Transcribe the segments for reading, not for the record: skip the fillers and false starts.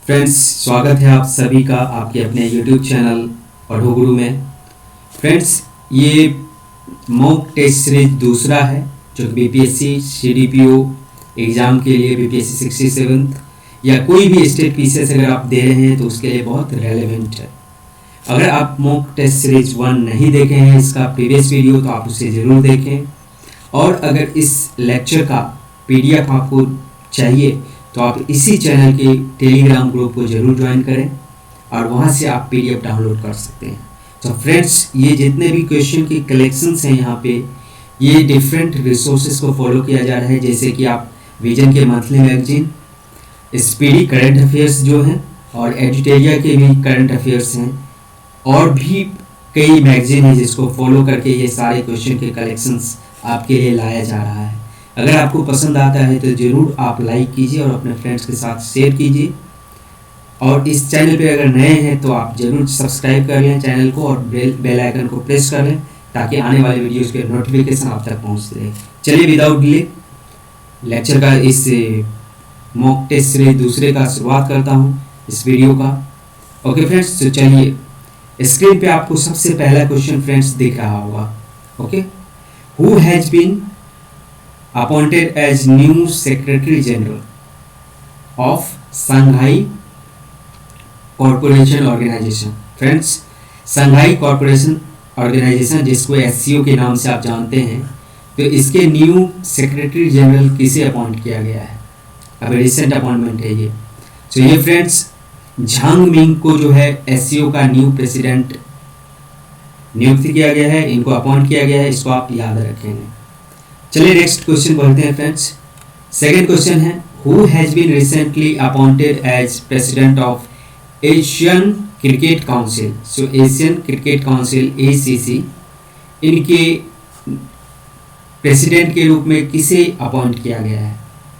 Friends, स्वागत है आप सभी का आपके अपने यूट्यूब चैनल पढ़ो गुरु में। फ्रेंड्स, ये मॉक टेस्ट सीरीज दूसरा है जो बीपीएससी सीडीपीओ एग्ज़ाम के लिए बीपीएससी 67 या कोई भी स्टेट पीसीएस अगर आप दे रहे हैं तो उसके लिए बहुत रेलेवेंट है। अगर आप मॉक टेस्ट सीरीज 1 नहीं देखे हैं इसका प्रीवियस वीडियो तो आप उसे ज़रूर देखें, और अगर इस लेक्चर का पीडीएफ आपको चाहिए तो आप इसी चैनल के टेलीग्राम ग्रुप को जरूर ज्वाइन करें और वहाँ से आप पीडीएफ डाउनलोड कर सकते हैं। तो फ्रेंड्स, ये जितने भी क्वेश्चन की कलेक्शंस हैं यहाँ पे, ये डिफरेंट रिसोर्सेज को फॉलो किया जा रहा है, जैसे कि आप विजन के monthly magazine, speedy current affairs जो हैं, और एडिटेरिया के भी करंट अफेयर्स हैं, और भी कई मैगजीन हैं जिसको फॉलो करके ये सारे क्वेश्चन के कलेक्शंस आपके लिए लाया जा रहा है। अगर आपको पसंद आता है तो ज़रूर आप लाइक कीजिए और अपने फ्रेंड्स के साथ शेयर कीजिए, और इस चैनल पे अगर नए हैं तो आप ज़रूर सब्सक्राइब कर लें चैनल को और बेल आइकन को प्रेस कर लें ताकि आने वाले वीडियोस के नोटिफिकेशन आप तक पहुंचते रहे। चलिए विदाउट डिले लेक्चर का इस मॉक टेस्ट सीरीज दूसरे का शुरुआत करता हूँ इस वीडियो का। ओके फ्रेंड्स, तो चलिए स्क्रीन पे आपको सबसे पहला क्वेश्चन फ्रेंड्स दिख रहा होगा। Okay, who has been appointed as new Secretary General of Shanghai Cooperation Organization। Friends, Shanghai corporation organization जिसको एससीओ के नाम से आप जानते हैं, तो इसके न्यू सेक्रेटरी जनरल किसे अपॉइंट किया गया है? अभी रिसेंट अपॉइंटमेंट है ये। तो ये फ्रेंड्स झांग मिंग को जो है एससीओ का न्यू प्रेसिडेंट नियुक्त किया गया है, इनको अपॉइंट किया गया है, इसको आप याद रखेंगे। चलिए नेक्स्ट क्वेश्चन बढ़ते हैं फ्रेंड्स। सेकंड क्वेश्चन है, who has been recently appointed as president of Asian cricket council. So Asian cricket council ACC, इनके प्रेसिडेंट के रूप में किसे अपॉइंट किया गया है?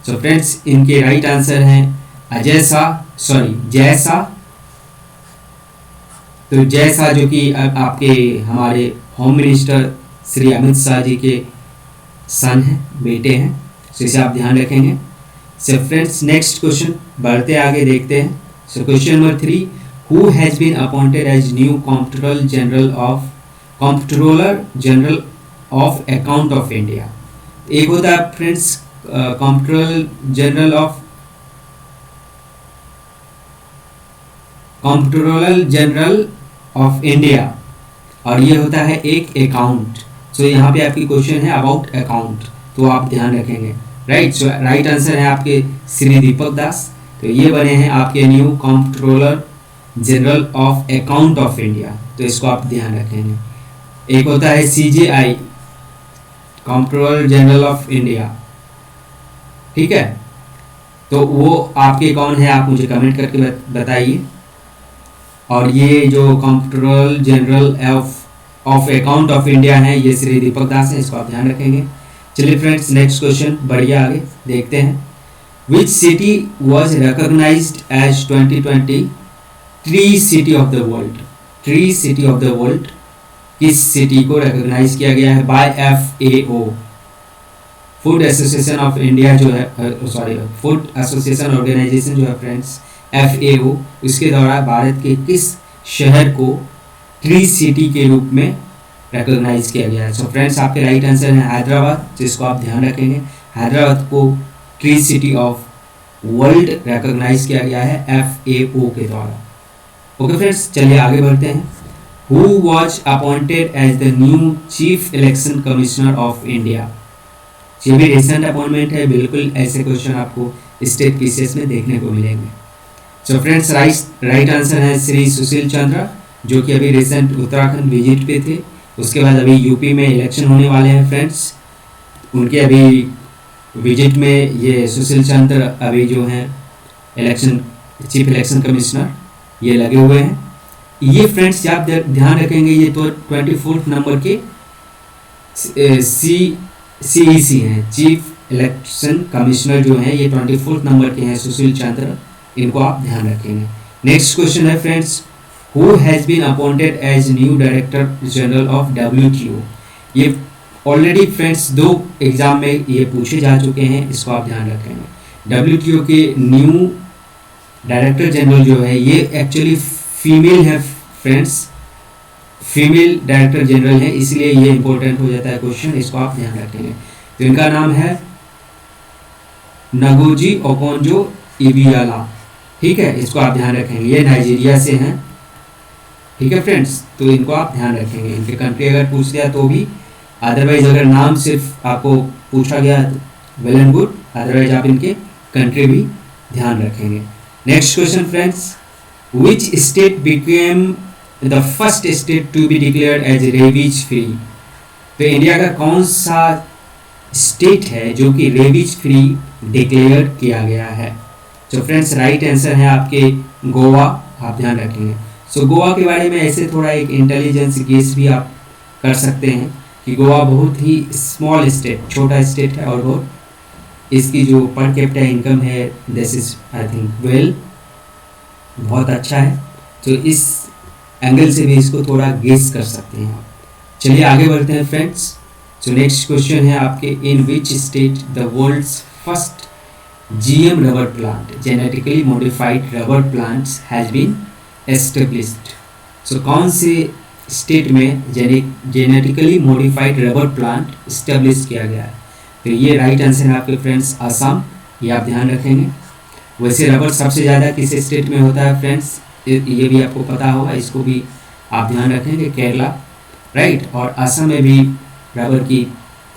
सो फ्रेंड्स, इनके राइट आंसर हैं जय शाह। तो जय शाह जो कि आपके हमारे होम मिनिस्टर श्री अमित शाह जी के सन है, बेटे हैं, तो इसे आप ध्यान रखेंगे। सो फ्रेंड्स, नेक्स्ट क्वेश्चन बढ़ते आगे देखते हैं। So question number 3, who has been appointed as new comptroller general of account of India. एक होता है friends comptroller general of India, और ये होता है एक अकाउंट। सो यहाँ पे आपकी क्वेश्चन है अबाउट अकाउंट, तो आप ध्यान रखेंगे। राइट, सो राइट आंसर है आपके श्री दीपक दास। तो ये बने हैं आपके new comptroller general of account of India, तो इसको आप ध्यान रखेंगे। एक होता है CJI, comptroller general of India, ठीक है, तो वो आपके कौन है आप मुझे कमेंट करके बताइए। और ये जो comptroller general of account of India है, ये श्री दीपक दास है, इसको आप ध्यान रखेंगे। चलिए फ्रेंड्स, नेक्स्ट क्वेश्चन बढ़िया आगे देखते हैं। Which city was recognized as 2020 tree city of the world. Tree city of the world किस सिटी को रिकॉग्नाइज किया गया है बाय FAO, food association of India जो है, फूड एसोसिएशन ऑर्गेनाइजेशन जो है फ्रेंड्स FAO, उसके द्वारा भारत के किस शहर को ट्री सिटी के रूप में रिकॉग्नाइज किया गया है? सो फ्रेंड्स, आपके राइट आंसर है हैदराबाद, जिसको आप ध्यान रखेंगे। हैदराबाद को tree city of world recognize किया गया है FAO के द्वारा। ओके फ्रेंड्स, चलिए आगे बढ़ते हैं। Who was appointed as the new chief election commissioner of India. ये भी रिसेंट अपॉइंटमेंट है, बिल्कुल ऐसे क्वेश्चन आपको स्टेट पीसीएस में देखने को मिलेंगे। सो फ्रेंड्स, राइट आंसर है श्री सुशील चंद्र, जो कि अभी रिसेंट उत्तराखंड विजिट पे थे। उसके बाद अभी यूपी में इलेक्शन होने वाले हैं फ्रेंड्स, उनके अभी विजिट में ये सुशील चंद्र अभी जो हैं चीफ इलेक्शन कमिश्नर ये लगे हुए हैं। ये फ्रेंड्स आप ध्यान रखेंगे, ये तो 24 नंबर के CEC हैं, चीफ इलेक्शन कमिश्नर जो हैं, ये 24 नंबर के हैं सुशील चंद्र, इनको आप ध्यान रखेंगे। नेक्स्ट क्वेश्चन है friends, Who has been appointed as new Director General of WTO। ये ऑलरेडी फ्रेंड्स 2 एग्जाम में ये पूछे जा चुके हैं, इसको आप ध्यान रखेंगे। WTO के न्यू डायरेक्टर जनरल जो है ये एक्चुअली फीमेल है फ्रेंड्स, फीमेल डायरेक्टर जनरल है, इसलिए ये इंपॉर्टेंट हो जाता है क्वेश्चन, इसको आप ध्यान रखेंगे। तो इनका नाम है नगोजी ओकोंजो इबियाला, ठीक है, इसको आप ध्यान रखेंगे। ये नाइजीरिया से हैं, ठीक है फ्रेंड्स, तो इनको आप ध्यान रखेंगे। इनके कंट्री अगर पूछ दिया तो भी, अदरवाइज अगर नाम सिर्फ आपको पूछा गया तो वेल एंड गुड, अदरवाइज आप इनके कंट्री भी ध्यान रखेंगे। Next question friends, which state became the first state to be declared as rabies free? तो इंडिया का कौन सा स्टेट है जो कि रेबीज फ्री डिक्लेयर किया गया है? तो फ्रेंड्स राइट आंसर है आपके गोवा, आप ध्यान रखेंगे। सो गोवा के बारे में ऐसे थोड़ा एक इंटेलिजेंस गेस भी आप कर सकते हैं कि गोवा बहुत ही स्मॉल स्टेट, छोटा स्टेट है, और बहुत इसकी जो पर कैपिटा इनकम है this is I think well, बहुत अच्छा है। तो इस एंगल से भी इसको थोड़ा गेस कर सकते हैं आप। चलिए आगे बढ़ते हैं फ्रेंड्स। तो नेक्स्ट क्वेश्चन है आपके, in which state the world's first GM rubber plant, genetically modified rubber plants has been established? So कौन से स्टेट में genetically modified rubber plant establish किया गया है? तो ये राइट आंसर है आपके फ्रेंड्स असम, ये आप ध्यान रखेंगे। वैसे रबर सबसे ज़्यादा किस स्टेट में होता है फ्रेंड्स, ये भी आपको पता होगा, इसको भी आप ध्यान रखेंगे, केरला, राइट। और असम में भी रबर की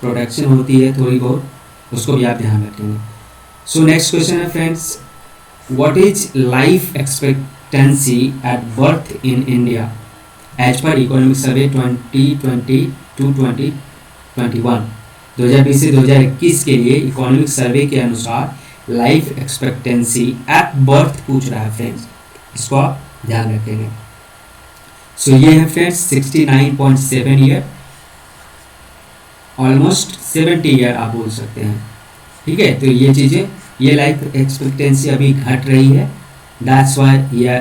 प्रोडक्शन होती है थोड़ी बहुत, उसको भी आप ध्यान रखेंगे। सो नेक्स्ट क्वेश्चन है friends, what is life expectancy at birth in India as per economic survey 2020 to 2021? 2020 से 2021 के लिए इकोनॉमिक सर्वे के अनुसार लाइफ एक्सपेक्टेंसी एट बर्थ पूछ रहा है फ्रेंड्स, इसको आप ध्यान रखेंगे। सो ये है फ्रेंड्स 69.7 ईयर, ऑलमोस्ट 70 ईयर आप बोल सकते हैं, ठीक है। तो ये चीज़ें, ये लाइफ एक्सपेक्टेंसी अभी घट रही है, दैट्स वाई ये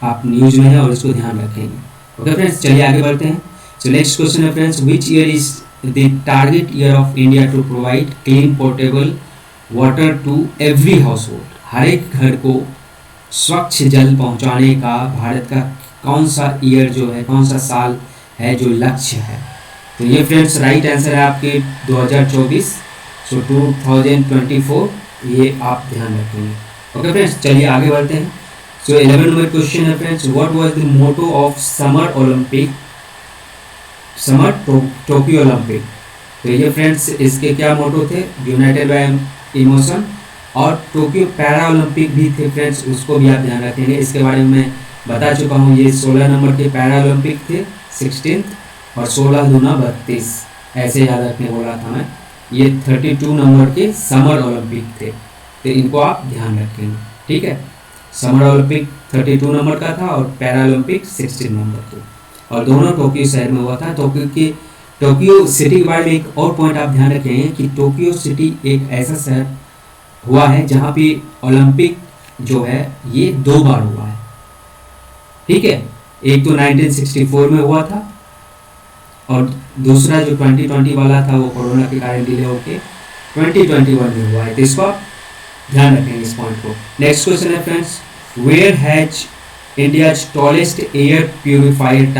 आप न्यूज में है और इसको ध्यान रखेंगे। ओके फ्रेंड्स, चलिए आगे बढ़ते हैं। सो नेक्स्ट क्वेश्चन है friends, which year is the target year of India to provide clean portable water to every household? हर एक घर को स्वच्छ जल पहुंचाने का भारत का कौन सा ईयर जो है, कौन सा साल है जो लक्ष्य है? तो ये फ्रेंड्स राइट आंसर है आपके 2024, सो 2024, ये आप ध्यान रखेंगे। ओके फ्रेंड्स, चलिए आगे बढ़ते हैं। सो 11 नंबर क्वेश्चन है friends, what was the motto of summer Olympic, summer Tokyo Olympic? तो ये फ्रेंड्स इसके क्या मोटो थे, यूनाइटेड बाय इमोशन, और टोक्यो पैरा ओलंपिक भी थे फ्रेंड्स, उसको भी आप ध्यान रखेंगे। इसके बारे में मैं बता चुका हूँ, ये 16 नंबर के पैरा ओलंपिक थे 16, और 16 दूना 32, ऐसे याद रखने बोला था मैं। ये 32 नंबर के समर ओलंपिक थे, तो इनको आप ध्यान रखेंगे, ठीक है। समर ओलंपिक 32 नंबर का था और पैरा ओलंपिक 16 नंबर के, और दोनों टोक्यो शहर में हुआ था। टोक्यो सिटी के बारे में एक और पॉइंट आप ध्यान रखेंगे कि टोक्यो सिटी एक ऐसा शहर हुआ है जहाँ पे ओलंपिक जो है ये 2 बार हुआ है, ठीक है। एक तो 1964 में हुआ था, और दूसरा जो 2020 वाला था वो कोरोना के कारण डिले होके 2021 में हुआ है, तो इसको आप ध्यान रखेंगे इस पॉइंट को। नेक्स्ट क्वेश्चन है friends, where has India's tallest air purifier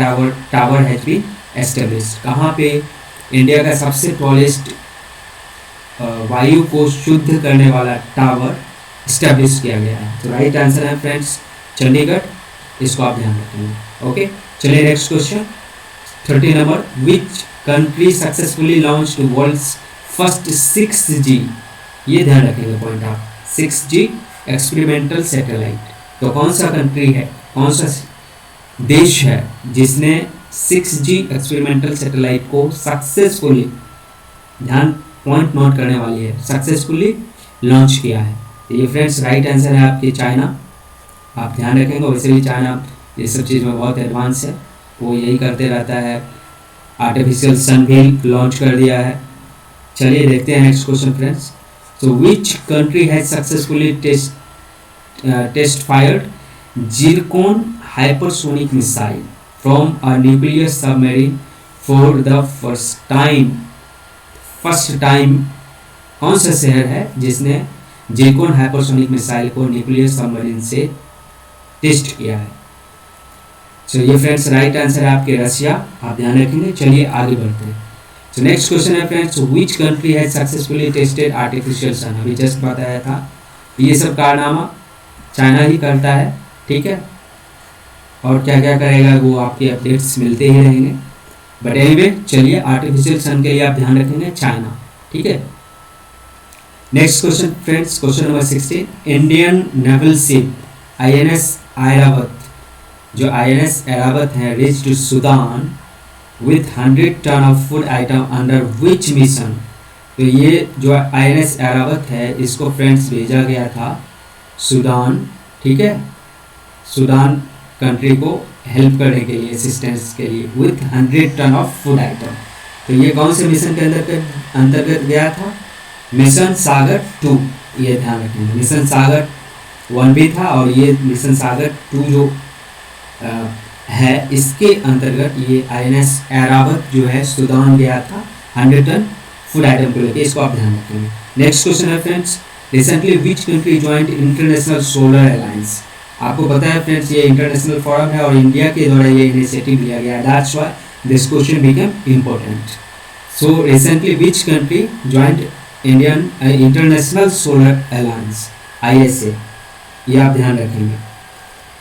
tower has been established? कहाँ पे इंडिया का सबसे टॉलेस्ट वायु को शुद्ध करने वाला टावर इस्टेब्लिश किया गया है? तो राइट आंसर है फ्रेंड्स चंडीगढ़, इसको आप ध्यान रखेंगे। ओके, चलिए next question 30 number, which country successfully launched world's first 6G? ये ध्यान रखेंगे पॉइंट आप, 6G एक्सपेरिमेंटल सैटेलाइट। तो कौन सा कंट्री है, कौन सा देश है जिसने 6G एक्सपेरिमेंटल सैटेलाइट को सक्सेसफुली, ध्यान पॉइंट नोट करने वाली है, सक्सेसफुली लॉन्च किया है? तो ये फ्रेंड्स राइट आंसर है आपके चाइना, आप ध्यान रखेंगे। वैसे भी चाइना ये सब चीज़ में बहुत एडवांस है, वो यही करते रहता है, आर्टिफिशियल सन भी लॉन्च कर दिया है। चलिए देखते हैं next question friends. So which country has successfully test fired zircon hypersonic missile from a nuclear submarine for the first time? कौन सा शहर है जिसने जिरकोन हाइपरसोनिक मिसाइल को न्यूक्लियर सबमरीन से टेस्ट किया है। सो ये फ्रेंड्स राइट आंसर है आपके रशिया, आप ध्यान रखेंगे। चलिए आगे बढ़ते हैं। सो नेक्स्ट क्वेश्चन है friends, which country has successfully tested artificial sun. अभी जस्ट बताया था, ये सब कारनामा चाइना ही करता है, ठीक है। और क्या क्या करेगा वो आपके अपडेट्स मिलते ही रहेंगे। बट एनीवे चलिए, आर्टिफिशियल सन के लिए आप ध्यान रखेंगे चाइना, ठीक है। Next question friends, question number 16, Indian naval ship INS Airavat, जो INS ऐरावत है, reached Sudan with 100 ton of food item under which mission. तो ये जो INS ऐरावत है, इसको फ्रेंड्स भेजा गया था सूडान, ठीक है, सूडान कंट्री को हेल्प करने के लिए, असिस्टेंस के लिए, with 100 ton of food item. तो ये कौन से मिशन के अंतर्गत गया था? मिशन सागर 2, ये ध्यान रखेंगे। मिशन सागर 1 भी था और ये मिशन सागर 2 जो है, इसके अंतर्गत ये INS ऐरावत जो है सूडान गया था 100 टन फूड आइटम को लेकर, इसको आप ध्यान रखेंगे। नेक्स्ट क्वेश्चन है friends, recently which country joint international solar alliance. आपको पता है फ्रेंड्स ये इंटरनेशनल फोरम है और इंडिया के द्वारा ये इनिशिएटिव लिया गया है, that's why this question become important. So recently which country joint Indian international solar alliance ISA, ये आप ध्यान रखेंगे।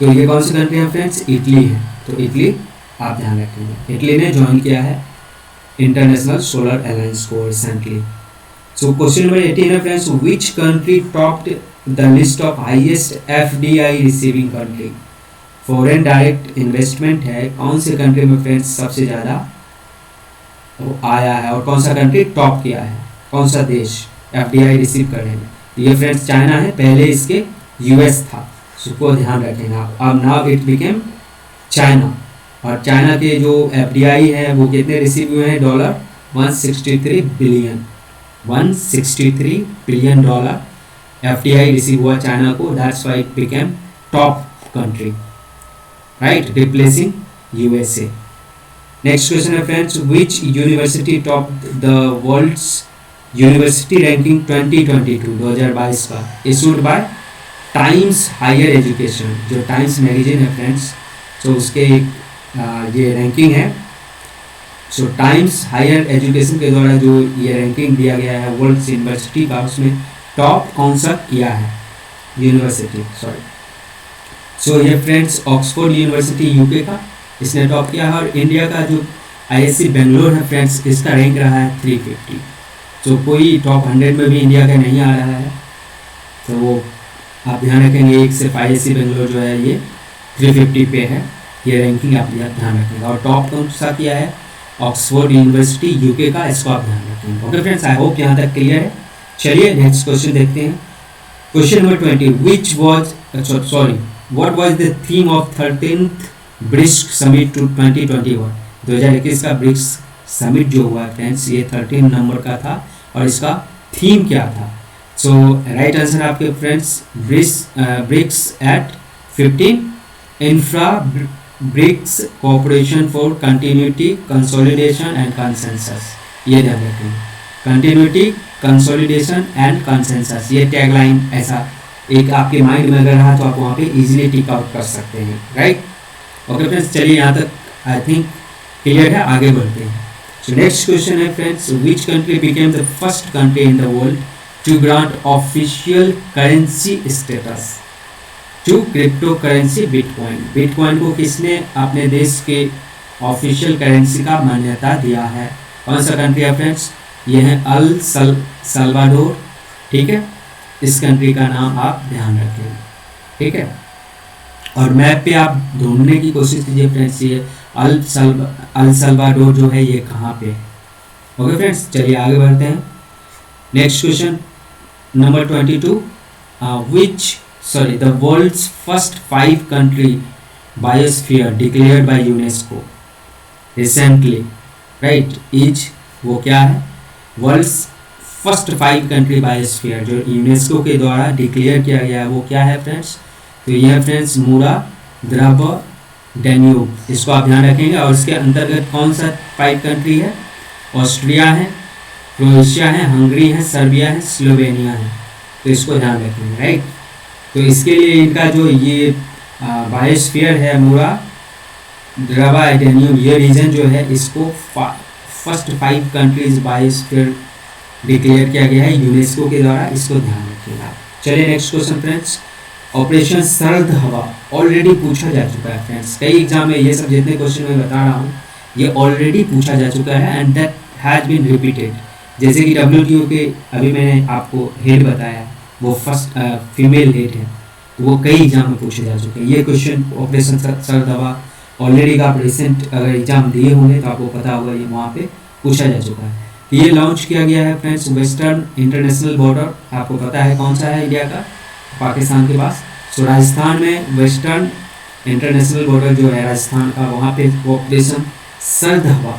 तो ये कौन सी कंट्री है फ्रेंड्स? इटली है। तो इटली आप ध्यान रखेंगे, इटली ने ज्वाइन किया है इंटरनेशनल सोलर अलायंस को रिसेंटली। सो क्वेश्चन नंबर 18 है friends, which country topped the list of highest FDI receiving country. Foreign direct investment है, कौन से कंट्री में फ्रेंड्स सबसे ज़्यादा वो आया है और कौन सा कंट्री टॉप किया है, कौन सा देश FDI रिसीव करने में? ये फ्रेंड्स चाइना है, पहले इसके US था, उसको ध्यान रखेंगे आप। अब नाउ इट बिकेम चाइना, और चाइना के जो FDI है वो कितने रिसीव हुए हैं? $163 बिलियन, $163 बिलियन FDI रिसीव हुआ चाइना को, that's why it became top country, right, replacing USA। Next question है friends, which university top the world's university ranking 2022 का, issued by Times Higher Education. जो टाइम्स मैगजीन है friends, तो उसके ये ranking है। सो टाइम्स हायर एजुकेशन के द्वारा जो ये रैंकिंग दिया गया है वर्ल्ड यूनिवर्सिटी का, उसमें टॉप कौन सा किया है यूनिवर्सिटी, सॉरी। सो ये फ्रेंड्स ऑक्सफोर्ड यूनिवर्सिटी UK का, इसने टॉप किया है। और इंडिया का जो ISC बेंगलोर है फ्रेंड्स, इसका रैंक रहा है 350। तो कोई टॉप 100 में भी इंडिया का नहीं आ रहा है, तो वो आप ध्यान रखेंगे। एक सिर्फ ISC बेंगलोर जो है ये 350 पे है, ये रैंकिंग आप ध्यान रखेंगे। और टॉप कौन सा किया है? ऑक्सफोर्ड यूनिवर्सिटी UK का, इसको आप ध्यान रखेंगे। ओके फ्रेंड्स, आई होप यहाँ तक क्लियर है। चलिए नेक्स्ट क्वेश्चन देखते हैं। Question number 20, which was what was the theme of 13th BRICS summit 2021। 2021 का ब्रिक्स समिट जो हुआ फ्रेंड्स, ये 13 नंबर का था और इसका थीम क्या था? सो राइट आंसर आपके friends, BRICS at 15 infra BRICS cooperation for continuity consolidation and consensus. ये ध्यान रखेंगे, कंटिन्यूटी कंसोलिडेशन एंड कंसेंसस, ये टैगलाइन ऐसा एक आपके माइंड में अगर रहा तो आप वहाँ पे इजीली टिक आउट कर सकते हैं, राइट। ओके फ्रेंड्स, चलिए यहाँ तक आई थिंक क्लियर है, आगे बढ़ते हैं। सो नेक्स्ट क्वेश्चन है friends, which country became the first country in the world to grant official currency status to crypto currency bitcoin. Bitcoin को किसने अपने देश के ऑफिशियल करेंसी का मान्यता दिया है? कौन सा कंट्री है फ्रेंड्स? ये है अल सल्वाडोर, ठीक है। इस कंट्री का नाम आप ध्यान रखें, ठीक है। और मैप पे आप ढूंढने की कोशिश कीजिए फ्रेंड्स, ये अल सल्वाडोर जो है ये कहाँ पे है। ओके फ्रेंड्स, चलिए आगे बढ़ते हैं। Next question number 22, the world's first 5 country biosphere declared by UNESCO recently, right, each वो क्या है? वर्ल्ड्स फर्स्ट 5 कंट्री बायोस्फीयर जो यूनेस्को के द्वारा डिक्लेयर किया गया है वो क्या है फ्रेंड्स? तो यह है फ्रेंड्स मूरा, द्रब, डेन्यूब, इसको आप ध्यान रखेंगे। और इसके अंतर्गत कौन सा 5 कंट्री है? ऑस्ट्रिया है, क्रोएशिया है, हंगरी है, सर्बिया है, स्लोवेनिया है। तो इसको ध्यान रखेंगे, राइट। तो इसके लिए इनका जो ये बायोस्फीयर है मूरा ड्रावा एडेनियम, ये रीजन जो है इसको फर्स्ट 5 कंट्रीज बायोस्फीयर डिक्लेयर किया गया है यूनेस्को के द्वारा, इसको ध्यान रखिएगा। चलिए नेक्स्ट क्वेश्चन फ्रेंड्स, ऑपरेशन सर्द हवा ऑलरेडी पूछा जा चुका है फ्रेंड्स, कई एग्जाम में ये सब जितने क्वेश्चन मैं बता रहा हूँ ये ऑलरेडी पूछा जा चुका है and that has been repeated. जैसे कि WTO के अभी मैंने आपको हेड बताया, वो फर्स्ट फीमेल हेड है, तो वो कई एग्जाम में पूछे जा चुके हैं। ये क्वेश्चन ऑपरेशन सर्द हवा ऑलरेडी का आप रिसेंट अगर एग्जाम दिए होंगे तो आपको पता होगा, ये वहाँ पे पूछा जा चुका है। ये लॉन्च किया गया है फ्रेंड्स वेस्टर्न इंटरनेशनल बॉर्डर, आपको पता है कौन सा है इंडिया का, पाकिस्तान के पास। सो राजस्थान में वेस्टर्न इंटरनेशनल बॉर्डर जो है राजस्थान का, वहाँ पे ऑपरेशन सर्द हवा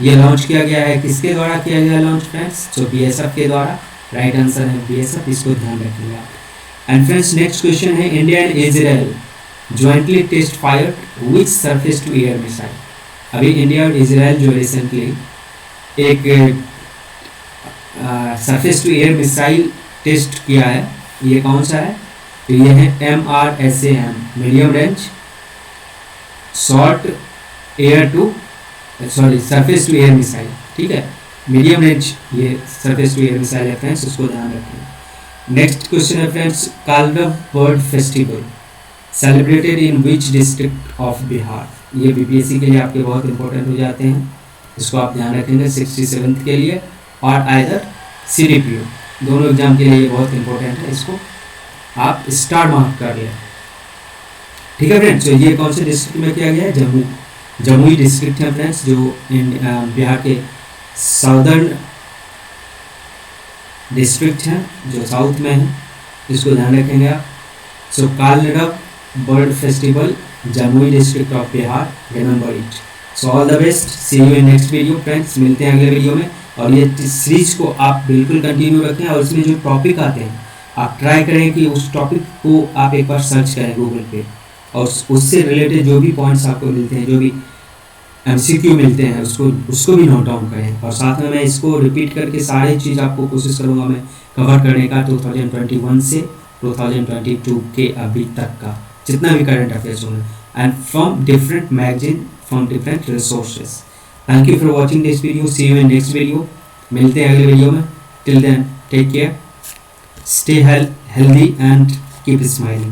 ये लॉन्च किया गया है। किसके द्वारा किया गया लॉन्च फ्रेंड्स? तो BSF के द्वारा, राइट आंसर है BSF, इसको ध्यान रखिएगा। एंड फ्रेंड्स नेक्स्ट क्वेश्चन है, India and Israel jointly test fired which surface to air missile. अभी इंडिया और इजराइल जो रिसेंटली एक surface to air missile test किया है, ये कौन सा है? तो ये है MRSAM, medium range short air to surface to air missile, ठीक है, मीडियम रेंज ये सरफेस टू एयर मिसाइल है फ्रेंड्स, उसको ध्यान रखें। नेक्स्ट क्वेश्चन है friends, Kalrav bird festival celebrated in which district of Bihar. ये BPSC के लिए आपके बहुत इंपॉर्टेंट हो जाते हैं, इसको आप ध्यान रखेंगे 67th के लिए, और आइदर CDPO दोनों एग्जाम के लिए ये बहुत इंपॉर्टेंट है, इसको आप स्टार मार्क कर लें, ठीक है फ्रेंड्स। तो ये कौन से डिस्ट्रिक्ट में किया गया है? जमुई डिस्ट्रिक्ट है फ्रेंड्स, जो बिहार के साउदर्न डिस्ट्रिक्ट है, जो साउथ में है, इसको ध्यान रखेंगे आप। So Kalrav bird festival Jamui district of Bihar, remember it. So all the best, see you in next video friends, मिलते हैं अगले वीडियो में। और ये सीरीज को आप बिल्कुल कंटिन्यू रखें, और इसमें जो टॉपिक आते हैं आप ट्राई करें कि उस टॉपिक को आप एक बार सर्च करें गूगल पे, और उससे रिलेटेड जो भी पॉइंट्स आपको मिलते हैं, जो भी MCQ मिलते हैं, उसको भी नोट डाउन करें। और साथ में मैं इसको रिपीट करके सारी चीज़ आपको कोशिश करूँगा मैं कवर करने का 2021 से 2022 के अभी तक का जितना भी करंट अफेयर्स होंगे, and from different magazine, from different resources. Thank you for watching this video, see you in next video, मिलते हैं अगले वीडियो में। Till then take care, stay healthy and keep smiling.